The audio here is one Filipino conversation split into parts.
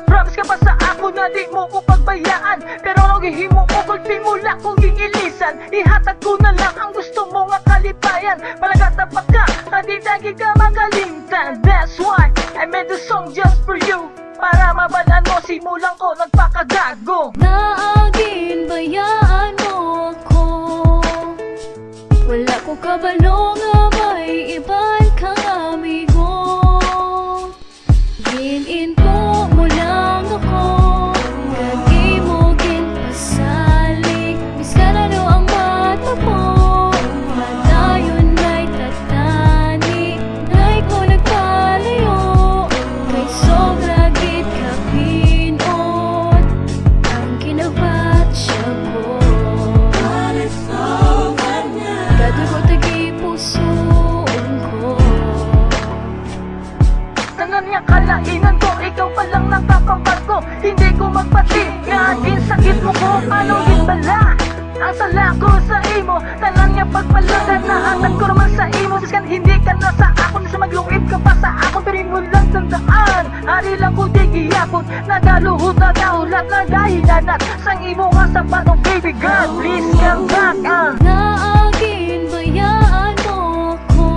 Promise ka pa sa ako na di mo ko pagbayaan, pero nagihimo ko kulpi mula kong giilisan. Ihatag ko na lang ang gusto mo nga kalipayan. Palagatapak ka, hindi dagi ka magalimtan. That's why I made the song just for you, para mabalaan mo simulan ko nagpakagago. Naagin bayaan mo ako, wala ko kabalo nga may iban kang amigo. Gininto mo lang ako, lagi mo ginpasalik. Miskara no ang mata mo, matayon na'y tatani. Na'y ko nagpalayo, kay sobra gid kapinot ang kinabatsya ko. Gadugo tagi pusoon ko. Tanan niya kalainan ko, ikaw pa lang nakapampat ko. Hindi ko magpati, ngagin sakit mo ko, ano bala ang sala ko sa imo. Tanan niya pagpalagan na hatag ko naman sa imo. Biskan hindi ka na sa akon, sa magluib ka pa sa akon, pero mo lang tandaan, hari lang ko di giyapon. Nagaluhod na dahulat, nagahilanat sang imo nga sapat. Oh baby girl, please come back. Naagin bayaan mo ako,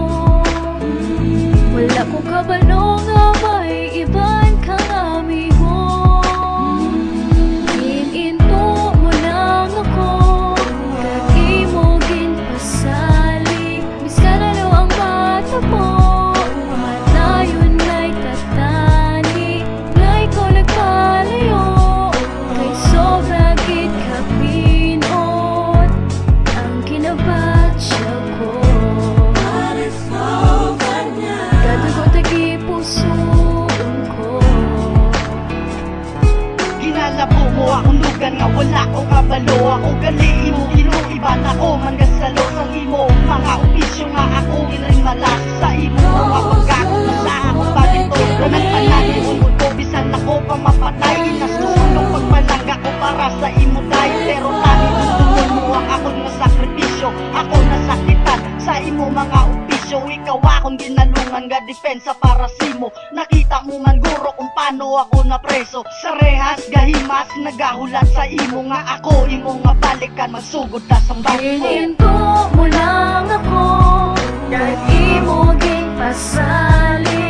wala ko kabalo nga may iban kang amigo. Gininto mo lang ako, lagi mo ginpasalik. Miskara no ang mata mo, matayon na'y tatani. Na'y ko nagpalayo, kay sobra gid kapinot ang kinabatsya ko. Gadugo tagi pusoon ko. Ginalabo mo akong lugan nga wala ko kabalo. Ako gali mo inuiban ako man gasalo sa imo. Mga opisyo nga ako ginrimalas sa imo. Mga pagkako na sa ako bagito na nagpananin umod ko. Bisan ako pa mapatay, inasusulong pagmalangga ko para sa imo tayo. Pero tani tutulong mo ang akong nasakripisyo. Ako nasakitan sa imo mga opisyo. Ikaw akong ginalungan nga depensa para simo. Nakita mo man guro kung paano ako napreso. Sa rehas gahimas nagahulat sa imo nga ako imo nga balikan magsugod ta sa bako. Gininto mo lang ako, lagi mo ginpasalik.